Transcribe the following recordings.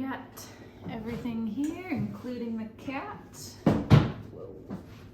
got everything here, including the cat. Whoa.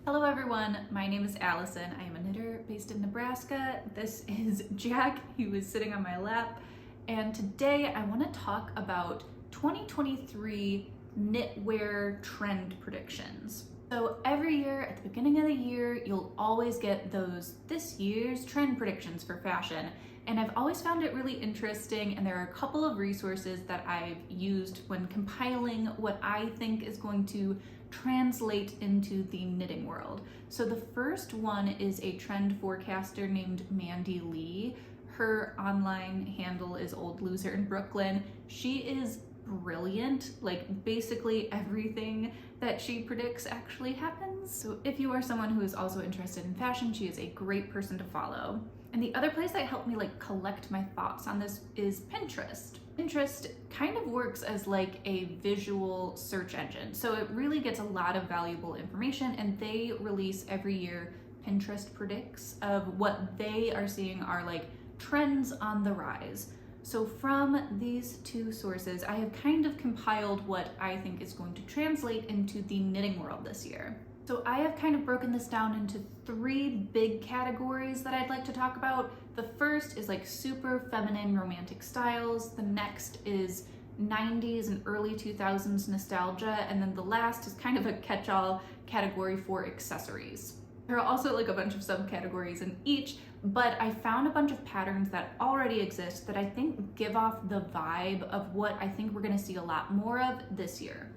Hello everyone, my name is Allison. I am a knitter based in Nebraska. This is Jack, he was sitting on my lap. And today I want to talk about 2023 knitwear trend predictions. So every year at the beginning of the year, you'll always get this year's trend predictions for fashion. And I've always found it really interesting, and there are a couple of resources that I've used when compiling what I think is going to translate into the knitting world. So the first one is a trend forecaster named Mandy Lee. Her online handle is Old Loser in Brooklyn. She is brilliant. Like, basically everything that she predicts actually happens. So if you are someone who is also interested in fashion, she is a great person to follow. And the other place that helped me collect my thoughts on this is Pinterest. Pinterest kind of works as like a visual search engine. So it really gets a lot of valuable information, and they release every year Pinterest predicts of what they are seeing are like trends on the rise. So from these two sources, I have kind of compiled what I think is going to translate into the knitting world this year. So I have kind of broken this down into three big categories that I'd like to talk about. The first is like super feminine romantic styles. The next is 90s and early 2000s nostalgia. And then the last is kind of a catch-all category for accessories. There are also like a bunch of subcategories in each, but I found a bunch of patterns that already exist that I think give off the vibe of what I think we're gonna see a lot more of this year.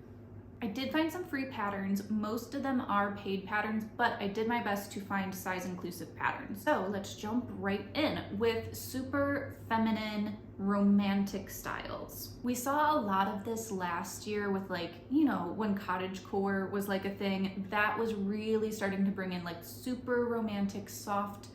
I did find some free patterns. Most of them are paid patterns, but I did my best to find size inclusive patterns. So let's jump right in with super feminine romantic styles. We saw a lot of this last year with when cottagecore was like a thing. That was really starting to bring in like super romantic, soft,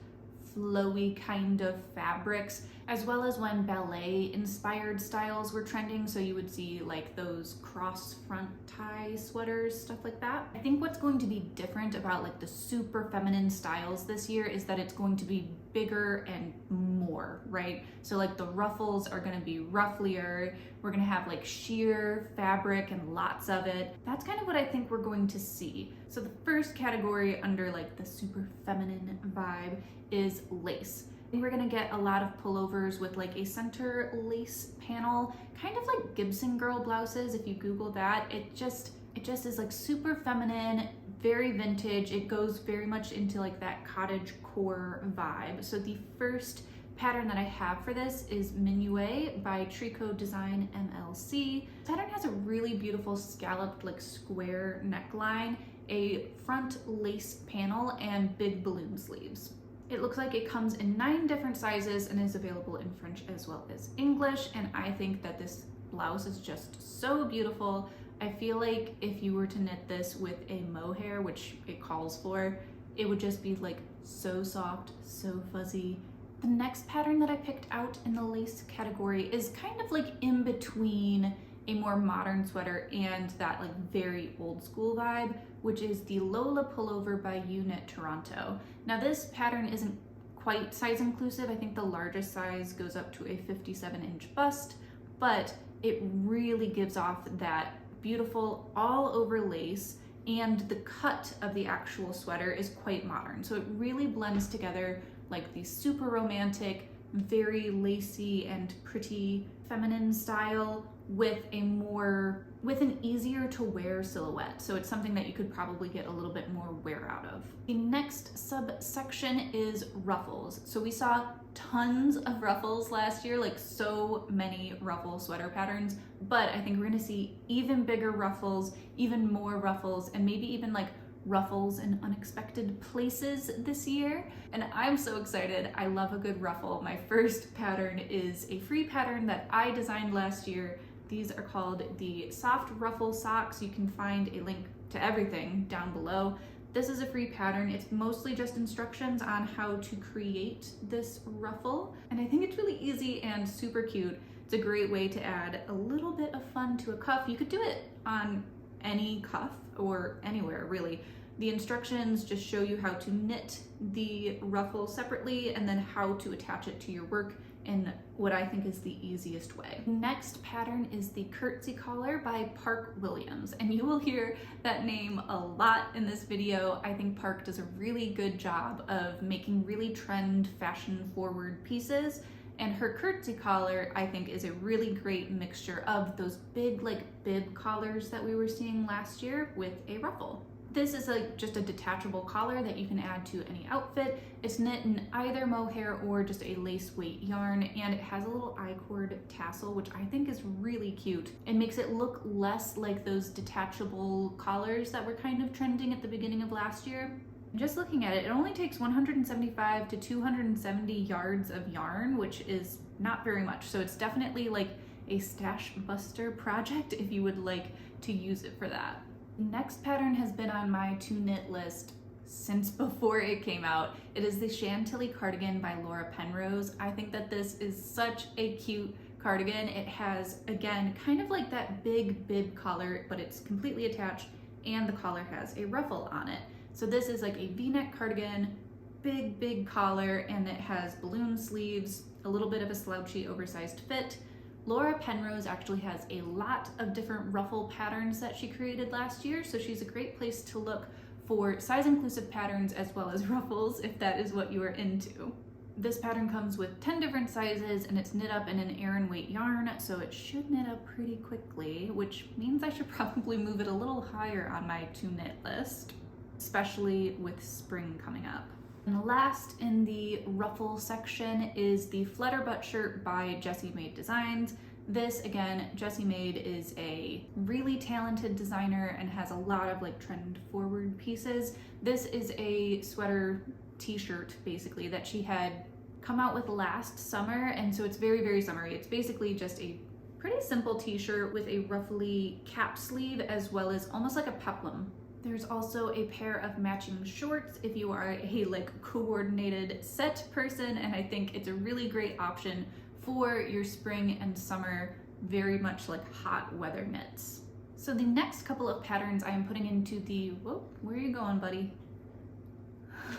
flowy kind of fabrics, as well as when ballet inspired styles were trending. So you would see like those cross front tie sweaters, stuff like that. I think what's going to be different about like the super feminine styles this year is that it's going to be bigger and more, right? So like the ruffles are going to be rufflier. We're going to have like sheer fabric and lots of it. That's kind of what I think we're going to see. So the first category under like the super feminine vibe is lace. We're gonna get a lot of pullovers with like a center lace panel, kind of like Gibson girl blouses. If you Google that, it just is like super feminine, very vintage. It goes very much into like that cottage core vibe. So the first pattern that I have for this is Minuet by Tricot Design MLC. The pattern has a really beautiful scalloped like square neckline, a front lace panel, and big balloon sleeves. It looks like it comes in 9 different sizes and is available in French as well as English. And I think that this blouse is just so beautiful. I feel like if you were to knit this with a mohair, which it calls for, it would just be like so soft, so fuzzy. The next pattern that I picked out in the lace category is kind of like in between a more modern sweater and that like very old school vibe, which is the Lola pullover by Knit Toronto. Now this pattern isn't quite size inclusive. I think the largest size goes up to a 57-inch bust, but it really gives off that beautiful all over lace, and the cut of the actual sweater is quite modern. So it really blends together like the super romantic, very lacy and pretty feminine style with an easier to wear silhouette. So it's something that you could probably get a little bit more wear out of. The next subsection is ruffles. So we saw tons of ruffles last year, like so many ruffle sweater patterns, but I think we're gonna see even bigger ruffles, even more ruffles, and maybe even like ruffles in unexpected places this year. And I'm so excited. I love a good ruffle. My first pattern is a free pattern that I designed last year. These are called the soft ruffle socks. You can find a link to everything down below. This is a free pattern. It's mostly just instructions on how to create this ruffle. And I think it's really easy and super cute. It's a great way to add a little bit of fun to a cuff. You could do it on any cuff or anywhere really. The instructions just show you how to knit the ruffle separately and then how to attach it to your work in what I think is the easiest way. Next pattern is the Curtsy Collar by Park Williams, and you will hear that name a lot in this video. I think Park does a really good job of making really trend, fashion-forward pieces, and her Curtsy Collar, I think, is a really great mixture of those big, like, bib collars that we were seeing last year with a ruffle. This is just a detachable collar that you can add to any outfit. It's knit in either mohair or just a lace weight yarn, and it has a little I-cord tassel, which I think is really cute. It makes it look less like those detachable collars that were kind of trending at the beginning of last year. Just looking at it, it only takes 175 to 270 yards of yarn, which is not very much. So it's definitely like a stash buster project if you would like to use it for that. Next pattern has been on my to knit list since before it came out. It is the Chantilly cardigan by Laura Penrose. I think that this is such a cute cardigan. It has, again, kind of like that big bib collar, but it's completely attached, and the collar has a ruffle on it. So this is like a V-neck cardigan, big collar, and it has balloon sleeves, a little bit of a slouchy oversized fit. Laura Penrose actually has a lot of different ruffle patterns that she created last year, so she's a great place to look for size-inclusive patterns as well as ruffles if that is what you are into. This pattern comes with 10 different sizes, and it's knit up in an Aran weight yarn, so it should knit up pretty quickly, which means I should probably move it a little higher on my to knit list, especially with spring coming up. And the last in the ruffle section is the Flutter Butt shirt by Feminime Designs. This, again, Jessie Maid is a really talented designer and has a lot of like trend forward pieces. This is a sweater t-shirt basically that she had come out with last summer, and so it's very summery. It's basically just a pretty simple t-shirt with a ruffly cap sleeve as well as almost like a peplum. There's also a pair of matching shorts if you are a like coordinated set person, and I think it's a really great option for your spring and summer, very much like hot weather knits. So the next couple of patterns I am putting into the, whoa, where are you going, buddy?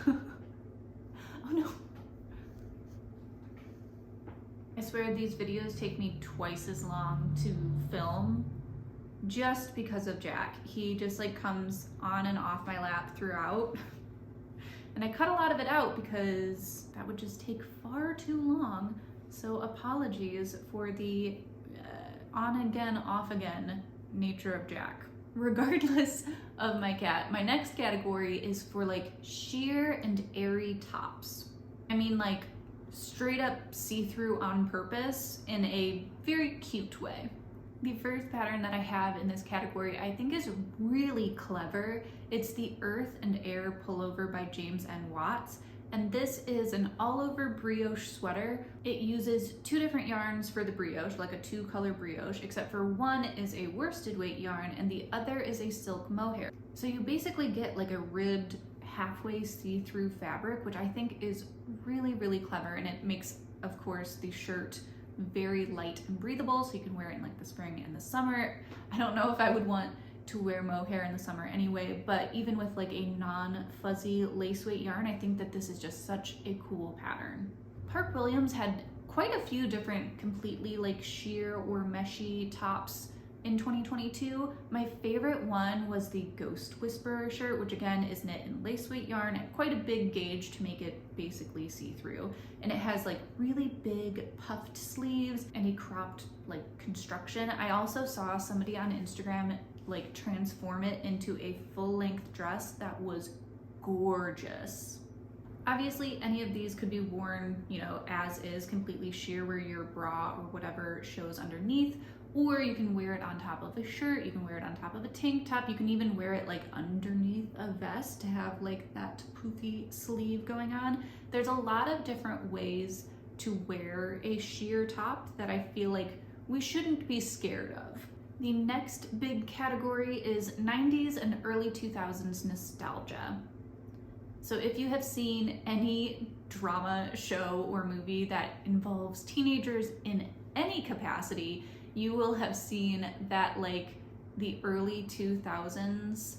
Oh no. I swear these videos take me twice as long to film just because of Jack. He just like comes on and off my lap throughout. And I cut a lot of it out because that would just take far too long. So apologies for the on again, off again nature of Jack. Regardless of my cat, my next category is for like sheer and airy tops. I mean like straight up see-through on purpose in a very cute way. The first pattern that I have in this category I think is really clever. It's the Earth and Air pullover by James N. Watts, and this is an all-over brioche sweater. It uses two different yarns for the brioche, like a two-color brioche, except for one is a worsted weight yarn and the other is a silk mohair. So you basically get like a ribbed halfway see-through fabric, which I think is really clever, and it makes, of course, the shirt very light and breathable, so you can wear it in like the spring and the summer. I don't know if I would want to wear mohair in the summer anyway, but even with like a non-fuzzy lace weight yarn, I think that this is just such a cool pattern. Park Williams had quite a few different completely like sheer or meshy tops in 2022. My favorite one was the Ghost Whisperer shirt, which again is knit in lace weight yarn at quite a big gauge to make it basically see-through. And it has like really big puffed sleeves and a cropped like construction. I also saw somebody on Instagram like transform it into a full-length dress that was gorgeous. Obviously, any of these could be worn, you know, as is, completely sheer where your bra or whatever shows underneath, or you can wear it on top of a shirt, you can wear it on top of a tank top, you can even wear it like underneath a vest to have like that poofy sleeve going on. There's a lot of different ways to wear a sheer top that I feel like we shouldn't be scared of. The next big category is 90s and early 2000s nostalgia. So if you have seen any drama show or movie that involves teenagers in any capacity, you will have seen that like the early 2000s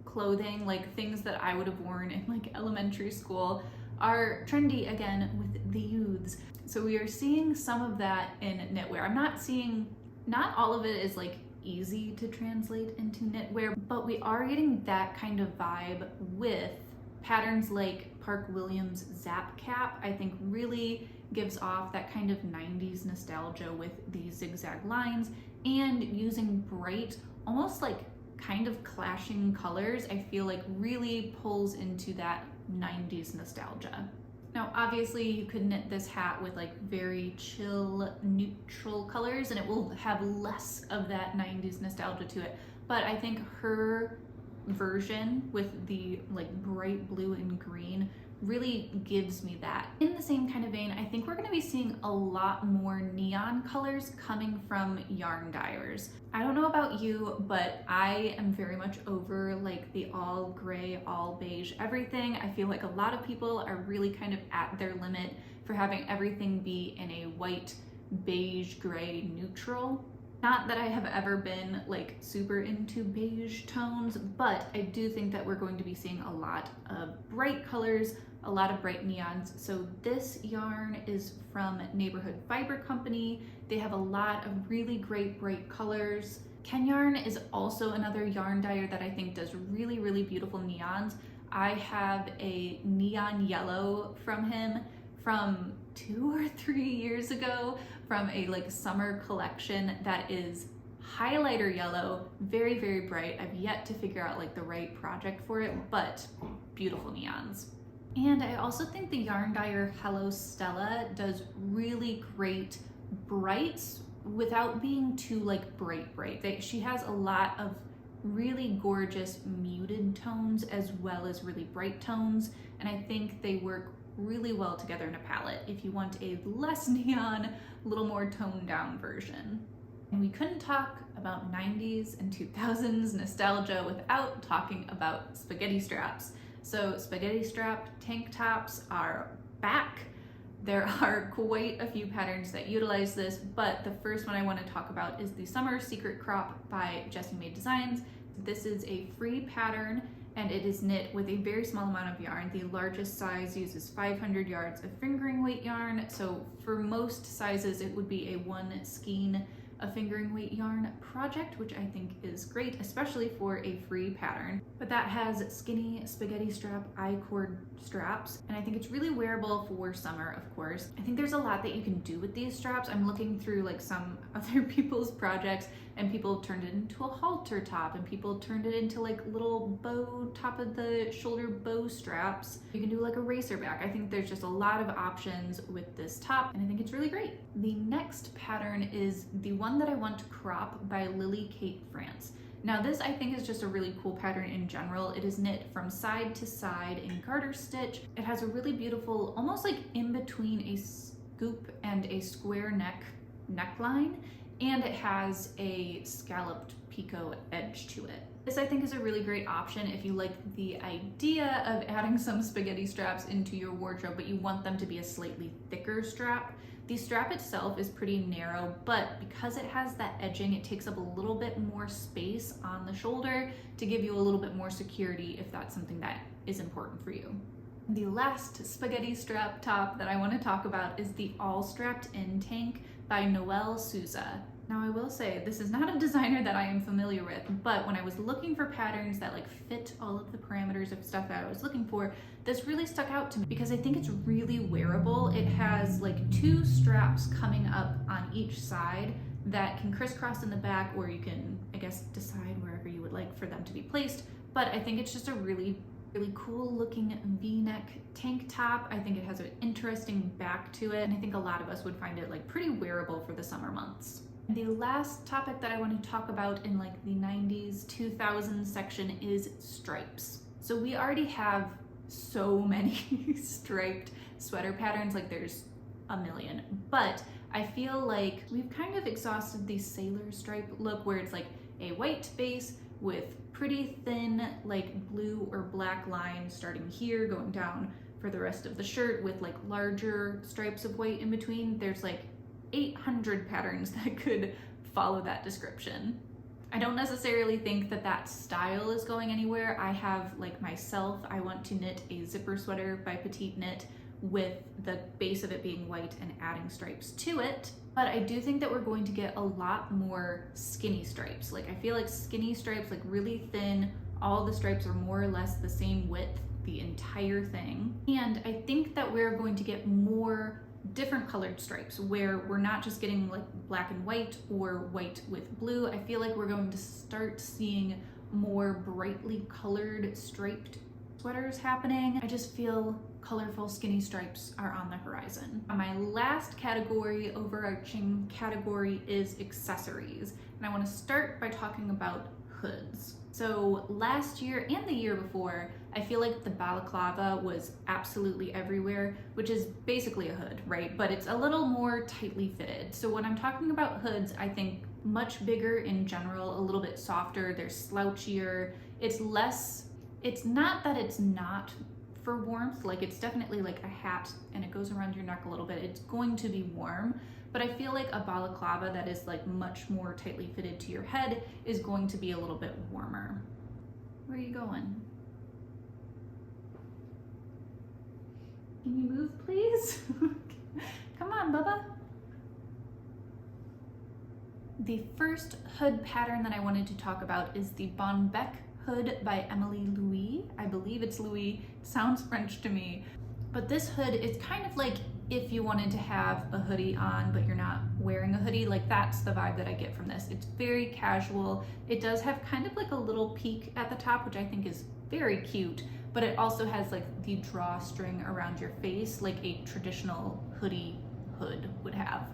clothing, like things that I would have worn in like elementary school, are trendy again with the youths. So we are seeing some of that in knitwear. Not all of it is like easy to translate into knitwear, but we are getting that kind of vibe with patterns like Park Williams Zap Cap. I think really gives off that kind of 90s nostalgia with these zigzag lines and using bright, almost like kind of clashing colors. I feel like really pulls into that 90s nostalgia. Now, obviously you could knit this hat with like very chill, neutral colors and it will have less of that 90s nostalgia to it. But I think her version with the like bright blue and green really gives me that. In the same kind of vein, I think we're gonna be seeing a lot more neon colors coming from yarn dyers. I don't know about you, but I am very much over like the all gray, all beige, everything. I feel like a lot of people are really kind of at their limit for having everything be in a white, beige, gray, neutral. Not that I have ever been like super into beige tones, but I do think that we're going to be seeing a lot of bright colors, a lot of bright neons. So this yarn is from Neighborhood Fiber Company. They have a lot of really great bright colors. Ken Yarn is also another yarn dyer that I think does really, really beautiful neons. I have a neon yellow from him from 2 or 3 years ago from a like summer collection that is highlighter yellow, very, very bright. I've yet to figure out like the right project for it, but beautiful neons. And I also think the yarn dyer Hello Stella does really great brights without being too like bright. She has a lot of really gorgeous muted tones as well as really bright tones, and I think they work really well together in a palette if you want a less neon, a little more toned down version. And we couldn't talk about 90s and 2000s nostalgia without talking about spaghetti straps. So spaghetti strap tank tops are back. There are quite a few patterns that utilize this, but the first one I want to talk about is the Summer Secret Crop by Feminime Designs. This is a free pattern and it is knit with a very small amount of yarn. The largest size uses 500 yards of fingering weight yarn. So for most sizes, it would be a 1 skein of fingering weight yarn project, which I think is great, especially for a free pattern. But that has skinny spaghetti strap I-cord straps, and I think it's really wearable for summer, of course. I think there's a lot that you can do with these straps. I'm looking through like some other people's projects, and people turned it into a halter top, and people turned it into like little bow, top of the shoulder bow straps. You can do like a racer back. I think there's just a lot of options with this top, and I think it's really great. The next pattern is the one that I want to crop by Lily Kate France. Now this I think is just a really cool pattern in general. It is knit from side to side in garter stitch. It has a really beautiful, almost like in between a scoop and a square neckline, and it has a scalloped picot edge to it. This I think is a really great option if you like the idea of adding some spaghetti straps into your wardrobe, but you want them to be a slightly thicker strap. The strap itself is pretty narrow, but because it has that edging, it takes up a little bit more space on the shoulder to give you a little bit more security if that's something that is important for you. The last spaghetti strap top that I want to talk about is the All Strapped In Tank by Noelle Souza. Now I will say, this is not a designer that I am familiar with, but when I was looking for patterns that like fit all of the parameters of stuff that I was looking for, this really stuck out to me because I think it's really wearable. It has like 2 straps coming up on each side that can crisscross in the back, or you can, I guess, decide wherever you would like for them to be placed. But I think it's just a really cool looking V-neck tank top. I think it has an interesting back to it, and I think a lot of us would find it like pretty wearable for the summer months. The last topic that I want to talk about in like the 90s, 2000s section is stripes. So we already have so many striped sweater patterns, like there's a million, but I feel like we've kind of exhausted the sailor stripe look where it's like a white base with pretty thin like blue or black lines starting here going down for the rest of the shirt with like larger stripes of white in between. There's like 800 patterns that could follow that description. I don't necessarily think that that style is going anywhere. I have like myself, I want to knit a zipper sweater by Petite Knit with the base of it being white and adding stripes to it. But I do think that we're going to get a lot more skinny stripes. Like I feel like skinny stripes, like really thin, all the stripes are more or less the same width, the entire thing. And I think that we're going to get more different colored stripes where we're not just getting like black and white or white with blue. I feel like we're going to start seeing more brightly colored striped sweaters happening. I just feel colorful skinny stripes are on the horizon. My last category, overarching category, is accessories. And I want to start by talking about hoods. So last year and the year before, I feel like the balaclava was absolutely everywhere, which is basically a hood, right? But it's a little more tightly fitted. So when I'm talking about hoods, I think much bigger in general, a little bit softer, they're slouchier. It's not that it's not for warmth, like it's definitely like a hat and it goes around your neck a little bit. It's going to be warm, but I feel like a balaclava that is like much more tightly fitted to your head is going to be a little bit warmer. Where are you going? Can you move, please? Come on, Bubba. The first hood pattern that I wanted to talk about is the Bon Bec hood by Emily Louis. I believe it's Louis. It sounds French to me. But this hood is kind of like if you wanted to have a hoodie on, but you're not wearing a hoodie, like that's the vibe that I get from this. It's very casual. It does have kind of like a little peak at the top, which I think is very cute, but it also has like the drawstring around your face, like a traditional hoodie hood would have.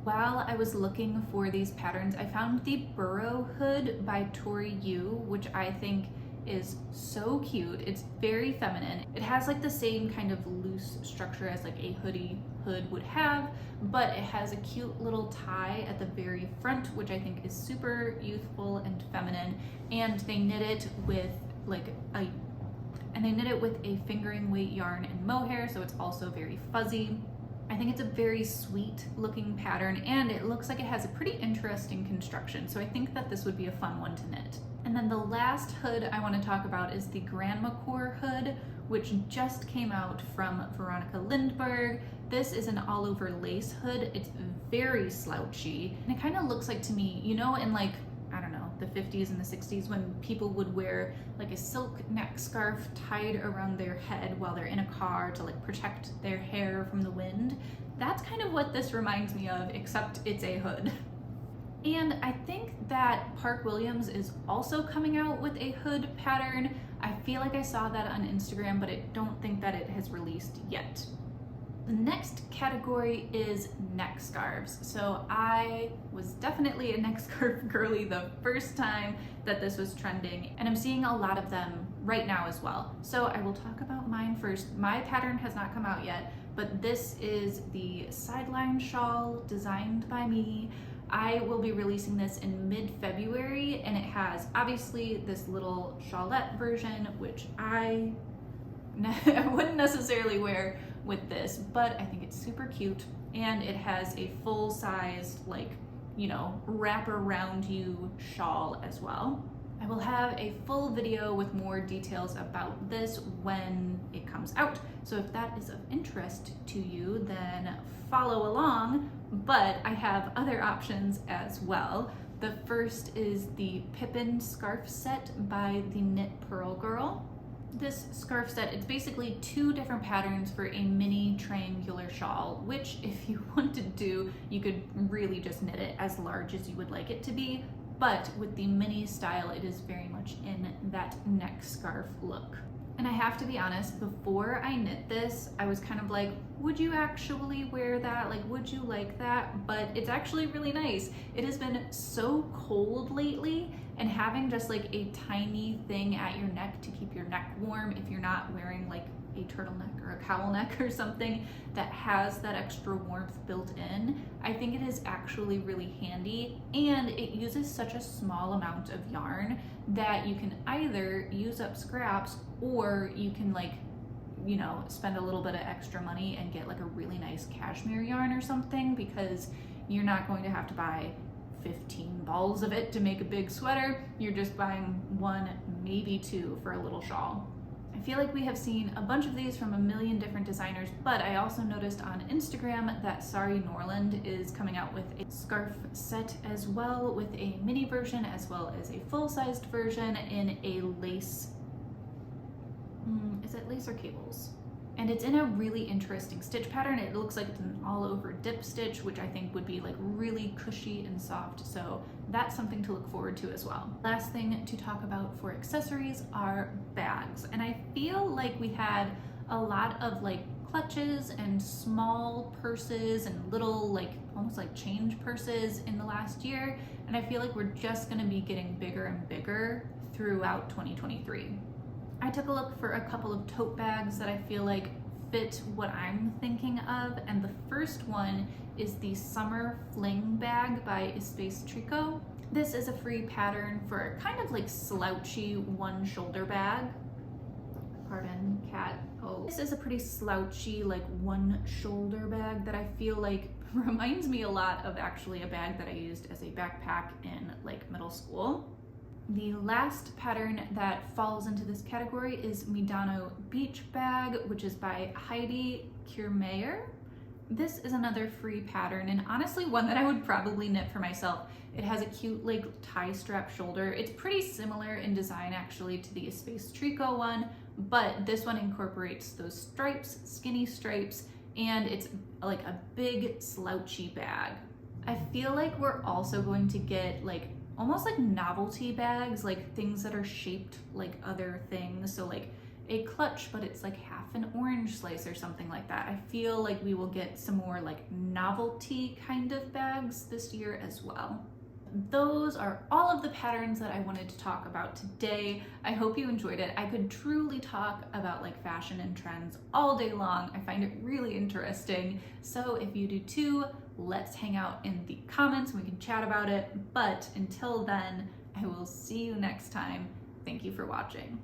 While I was looking for these patterns, I found the Burrow hood by Tori Yu, which I think is so cute. It's very feminine. It has like the same kind of loose structure as like a hoodie hood would have, but it has a cute little tie at the very front, which I think is super youthful and feminine. And they knit it with a fingering weight yarn and mohair, so it's also very fuzzy. I think it's a very sweet looking pattern and it looks like it has a pretty interesting construction. So I think that this would be a fun one to knit. And then the last hood I want to talk about is the Grandma Core hood, which just came out from Veronica Lindberg. This is an all over lace hood. It's very slouchy. And it kind of looks like to me, you know, in like, I don't know, the 50s and the 60s when people would wear like a silk neck scarf tied around their head while they're in a car to like protect their hair from the wind. That's kind of what this reminds me of, except it's a hood. And I think that Park Williams is also coming out with a hood pattern. I feel like I saw that on Instagram, but I don't think that it has released yet. The next category is neck scarves. So I was definitely a neck scarf girly the first time that this was trending, and I'm seeing a lot of them right now as well. So I will talk about mine first. My pattern has not come out yet, but this is the Sideline shawl designed by me. I will be releasing this in mid-February, and it has obviously this little shawlette version, which I wouldn't necessarily wear with this, but I think it's super cute, and it has a full-sized, like, you know, wrap around you shawl as well. I will have a full video with more details about this when it comes out, so if that is of interest to you, then follow along, but I have other options as well. The first is the Pippin scarf set by the Knit Pearl Girl. This scarf set, it's basically two different patterns for a mini triangular shawl, which if you wanted to, you could really just knit it as large as you would like it to be. But with the mini style, it is very much in that neck scarf look. And I have to be honest, before I knit this, I was kind of like, would you actually wear that? Like, would you like that? But it's actually really nice. It has been so cold lately, and having just like a tiny thing at your neck to keep your neck warm if you're not wearing like a turtleneck or a cowl neck or something that has that extra warmth built in, I think it is actually really handy, and it uses such a small amount of yarn that you can either use up scraps or you can, like, you know, spend a little bit of extra money and get like a really nice cashmere yarn or something, because you're not going to have to buy 15 balls of it to make a big sweater. You're just buying one, maybe two for a little shawl. I feel like we have seen a bunch of these from a million different designers, but I also noticed on Instagram that Sari Norland is coming out with a scarf set as well, with a mini version as well as a full-sized version in a lace, is it lace or cables? And it's in a really interesting stitch pattern. It looks like it's an all over dip stitch, which I think would be like really cushy and soft. So that's something to look forward to as well. Last thing to talk about for accessories are bags. And I feel like we had a lot of like clutches and small purses and little like almost like change purses in the last year. And I feel like we're just gonna be getting bigger and bigger throughout 2023. I took a look for a couple of tote bags that I feel like fit what I'm thinking of, and the first one is the Summer Fling bag by Espace Tricot. This is a free pattern for a kind of like slouchy one shoulder bag. Pardon, cat. Oh. This is a pretty slouchy like one shoulder bag that I feel like reminds me a lot of actually a bag that I used as a backpack in like middle school. The last pattern that falls into this category is Midano Beach Bag, which is by Heidi Kiermaier. This is another free pattern, and honestly one that I would probably knit for myself. It has a cute like tie strap shoulder. It's pretty similar in design actually to the Espace Tricot one, but this one incorporates those stripes, skinny stripes, and it's like a big slouchy bag. I feel like we're also going to get like almost like novelty bags, like things that are shaped like other things. So like a clutch, but it's like half an orange slice or something like that. I feel like we will get some more like novelty kind of bags this year as well. Those are all of the patterns that I wanted to talk about today. I hope you enjoyed it. I could truly talk about like fashion and trends all day long. I find it really interesting. So if you do too, let's hang out in the comments and we can chat about it. But until then, I will see you next time. Thank you for watching.